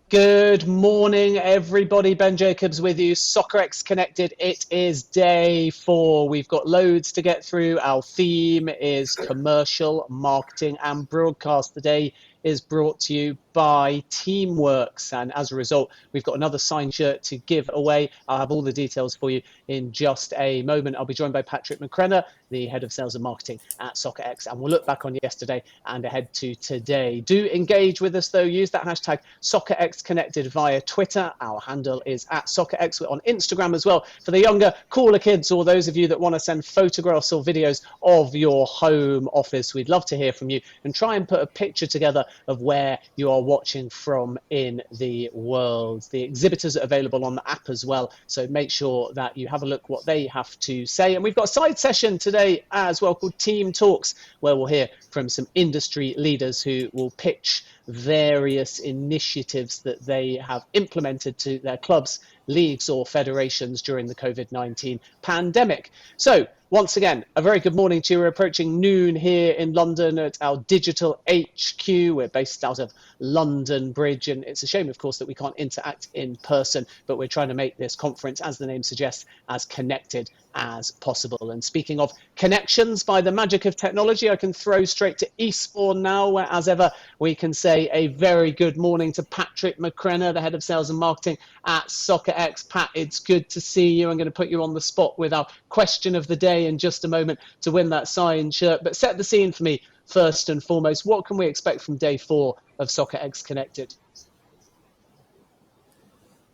Good morning, everybody. Ben Jacobs with you. Soccerex Connected. It is day 4. We've got loads to get through. Our theme is commercial, marketing and broadcast. Today is brought to you by Teamworks, and as a result we've got another signed shirt to give away. I'll have all the details for you in just a moment. I'll be joined by Patrick McCreanor, the head of sales and marketing at Soccerex, and we'll look back on yesterday and ahead to today. Do engage with us though. Use that hashtag Soccerex Connected via Twitter. Our handle is at Soccerex. We're on Instagram as well for the younger, cooler kids, or those of you that want to send photographs or videos of your home office. We'd love to hear from you, and try and put a picture together of where you are watching from in the world. The exhibitors are available on the app as well, so make sure that you have a look what they have to say. And we've got a side session today as well called Team Talks, where we'll hear from some industry leaders who will pitch various initiatives that they have implemented to their clubs, leagues or federations during the COVID-19 pandemic. So once again, a very good morning to you. We're approaching noon here in London at our digital HQ. We're based out of London Bridge, and it's a shame, of course, that we can't interact in person, but we're trying to make this conference, as the name suggests, as connected as possible. And speaking of connections, by the magic of technology, I can throw straight to Eastbourne now, where, as ever, we can say a very good morning to Patrick McCreanor, the head of sales and marketing at Soccerex. Pat, it's good to see you. I'm going to put you on the spot with our question of the day in just a moment to win that signed shirt. But set the scene for me first and foremost. What can we expect from day 4 of Soccerex Connected?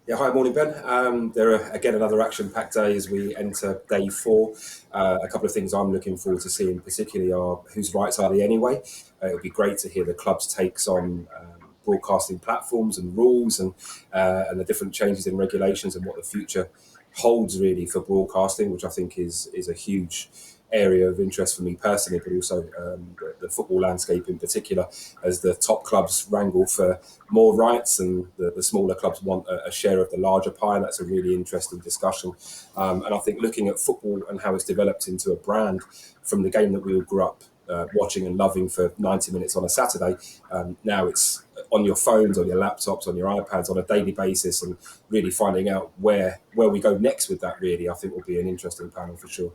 Yeah, hi, morning, Ben. There are, again, another action-packed day as we enter day 4. A couple of things I'm looking forward to seeing particularly are whose rights are they anyway? It would be great to hear the club's takes on broadcasting platforms and rules and the different changes in regulations and what the future holds really for broadcasting, which I think is a huge area of interest for me personally, but also the football landscape in particular, as the top clubs wrangle for more rights and the smaller clubs want a share of the larger pie. And that's a really interesting discussion. And I think looking at football and how it's developed into a brand from the game that we all grew up watching and loving for 90 minutes on a Saturday, now it's on your phones, on your laptops, on your iPads on a daily basis, and really finding out where we go next with that really, I think will be an interesting panel for sure.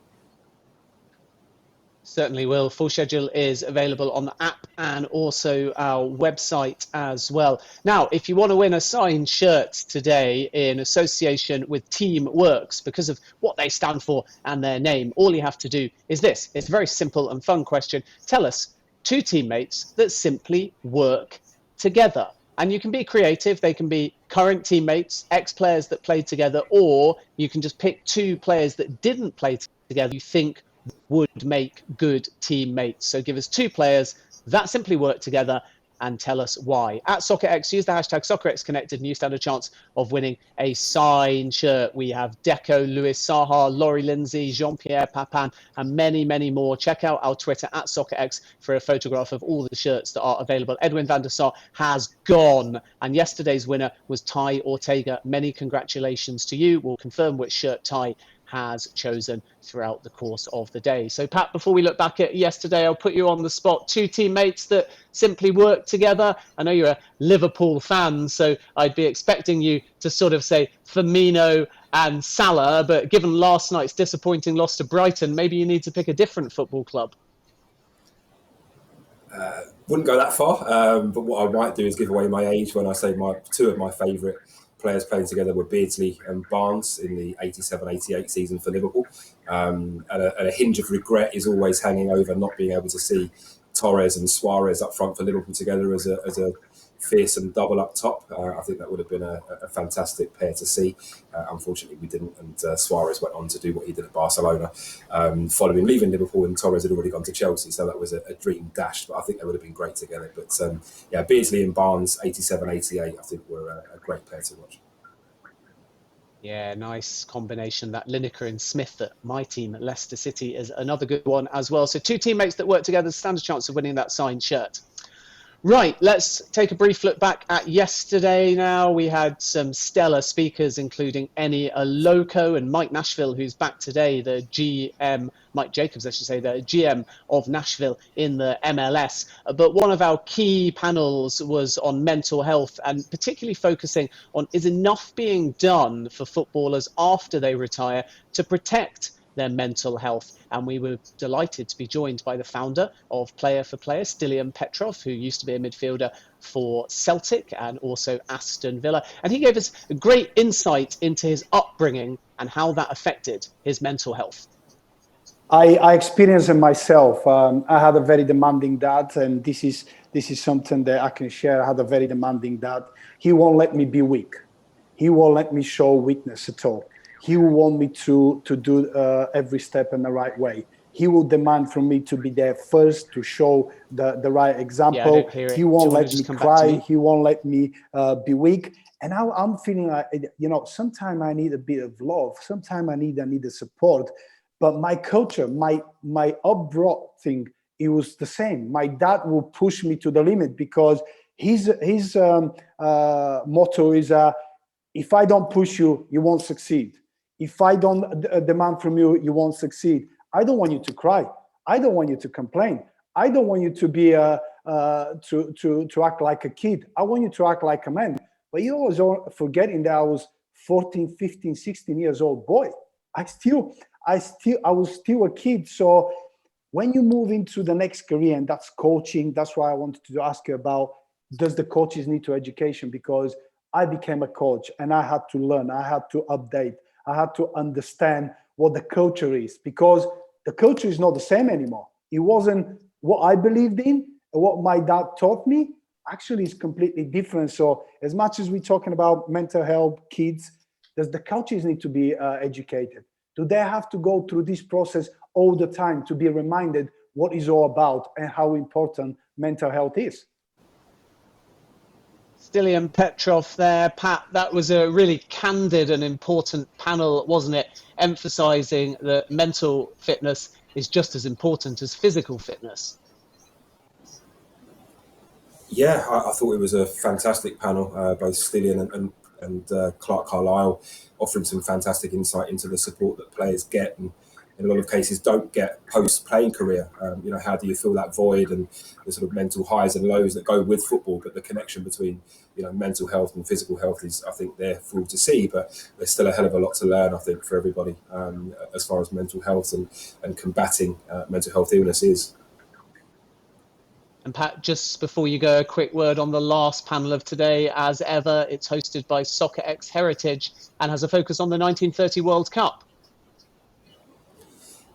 Certainly will. Full schedule is available on the app and also our website as well. Now, if you want to win a signed shirt today in association with Teamworks, because of what they stand for and their name, all you have to do is this. It's a very simple and fun question. Tell us 2 teammates that simply work together. And you can be creative. They can be current teammates, ex-players that played together, or you can just pick 2 players that didn't play together you think would make good teammates. So give us 2 players that simply work together and tell us why. At Soccerex, use the hashtag Soccerex Connected and you stand a chance of winning a signed shirt. We have Deco, Louis Saha, Laurie Lindsay, Jean-Pierre Papin, and many, many more. Check out our Twitter at Soccerex for a photograph of all the shirts that are available. Edwin van der Sar has gone, and yesterday's winner was Ty Ortega. Many congratulations to you. We'll confirm which shirt Ty has chosen throughout the course of the day. So Pat, before we look back at yesterday, I'll put you on the spot. 2 teammates that simply work together. I know you're a Liverpool fan, so I'd be expecting you to sort of say Firmino and Salah, but given last night's disappointing loss to Brighton, maybe you need to pick a different football club. Wouldn't go that far, but what I might do is give away my age when I say 2 of my favourite players playing together were Beardsley and Barnes in the 87-88 season for Liverpool. And a hinge of regret is always hanging over not being able to see Torres and Suarez up front for Liverpool together as a fearsome double up top. I think that would have been a fantastic pair to see. Unfortunately, we didn't, and Suarez went on to do what he did at Barcelona following leaving Liverpool, and Torres had already gone to Chelsea, so that was a dream dashed, but I think they would have been great together. But yeah, Beardsley and Barnes, 87-88, I think were a great pair to watch. Yeah, nice combination. That Lineker and Smith at my team at Leicester City is another good one as well. So 2 teammates that work together stand a chance of winning that signed shirt. Right, let's take a brief look back at yesterday now. We had some stellar speakers, including Eni Aloko and Mike Nashville, who's back today, the GM, Mike Jacobs, I should say, the GM of Nashville in the MLS. But one of our key panels was on mental health and particularly focusing on, is enough being done for footballers after they retire to protect their mental health? And we were delighted to be joined by the founder of Player for Player, Stilian Petrov, who used to be a midfielder for Celtic and also Aston Villa. And he gave us a great insight into his upbringing and how that affected his mental health. I experienced it myself. I had a very demanding dad, and this is something that I can share. I had a very demanding dad. He won't let me be weak. He won't let me show weakness at all. He will want me to do every step in the right way. He will demand from me to be there first, to show the right example. Yeah, he won't let me cry. He won't let me be weak. And I'm feeling like, sometimes I need a bit of love. Sometimes I need the support. But my culture, my upbringing, it was the same. My dad will push me to the limit because his motto is, if I don't push you, you won't succeed. If I don't demand from you, you won't succeed. I don't want you to cry. I don't want you to complain. I don't want you to be to act like a kid. I want you to act like a man. But you always forgetting that I was 14, 15, 16 years old boy. I was still a kid. So when you move into the next career, and that's coaching, that's why I wanted to ask you about, does the coaches need to education? Because I became a coach and I had to learn, I had to update, I had to understand what the culture is, because the culture is not the same anymore. It wasn't what I believed in, and what my dad taught me actually is completely different. So as much as we're talking about mental health, kids, does the coaches need to be educated? Do they have to go through this process all the time to be reminded what it's all about and how important mental health is? Stilian Petrov there, Pat. That was a really candid and important panel, wasn't it? Emphasizing that mental fitness is just as important as physical fitness. Yeah, I thought it was a fantastic panel, both Stilian and Clark Carlisle, offering some fantastic insight into the support that players get and in a lot of cases don't get post-playing career. How do you fill that void and the sort of mental highs and lows that go with football? But the connection between mental health and physical health is, I think, there for all to see. But there's still a hell of a lot to learn, I think, for everybody as far as mental health and combating mental health illness is. And Pat, just before you go, a quick word on the last panel of today. As ever, it's hosted by Soccerex Heritage and has a focus on the 1930 World Cup.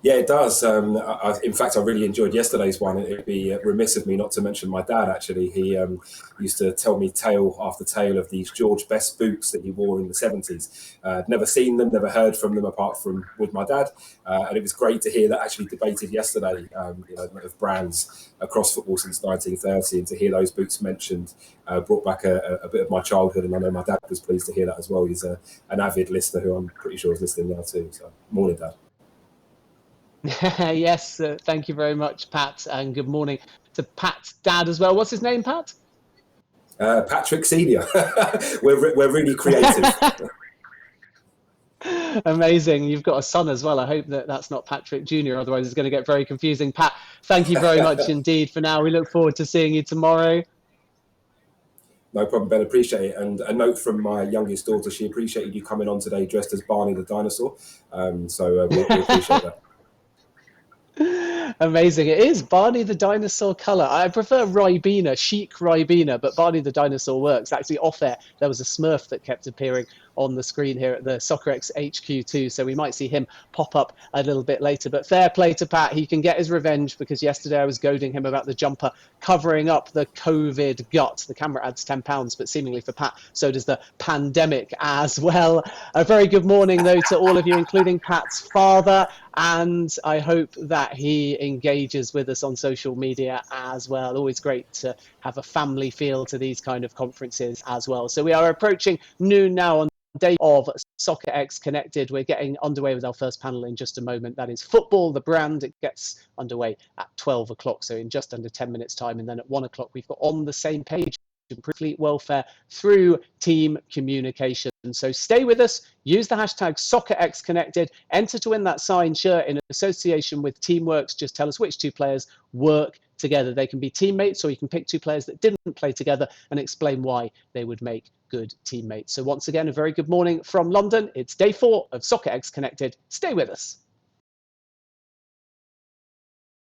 Yeah, it does. In fact, I really enjoyed yesterday's one. It'd be remiss of me not to mention my dad, actually. He used to tell me tale after tale of these George Best boots that he wore in the 70s. Never seen them, never heard from them apart from with my dad. And it was great to hear that actually debated yesterday, of brands across football since 1930. And to hear those boots mentioned brought back a bit of my childhood. And I know my dad was pleased to hear that as well. He's an avid listener who I'm pretty sure is listening now too. So, morning, Dad. Yes, thank you very much, Pat, and good morning to Pat's dad as well. What's his name, Pat? Patrick Senior. we're really creative. Amazing. You've got a son as well. I hope that that's not Patrick Jr., otherwise it's going to get very confusing. Pat, thank you very much indeed for now. We look forward to seeing you tomorrow. No problem, Ben. Appreciate it. And a note from my youngest daughter, she appreciated you coming on today dressed as Barney the dinosaur. So we appreciate that. Amazing. It is Barney the dinosaur colour. I prefer Ribena, chic Ribena, but Barney the dinosaur works. Actually, off air, there was a Smurf that kept appearing on the screen here at the Soccerex HQ too, so we might see him pop up a little bit later. But fair play to Pat. He can get his revenge, because yesterday I was goading him about the jumper covering up the COVID gut. The camera adds £10, but seemingly for Pat, so does the pandemic as well. A very good morning, though, to all of you, including Pat's father, and I hope that he engages with us on social media as well. Always great to have a family feel to these kind of conferences as well. So we are approaching noon now on day of Soccerex Connected. We're getting underway with our first panel in just a moment. That is football, the brand. It gets underway at 12 o'clock, so in just under 10 minutes time. And then at 1 o'clock, we've got On the Same Page, improve fleet welfare through team communication. So stay with us, use the hashtag Soccerex Connected, enter to win that signed shirt in association with Teamworks. Just tell us which two players work together. They can be teammates, or you can pick two players that didn't play together and explain why they would make good teammates. So once again, a very good morning from London. It's day 4 of Soccerex Connected. Stay with us.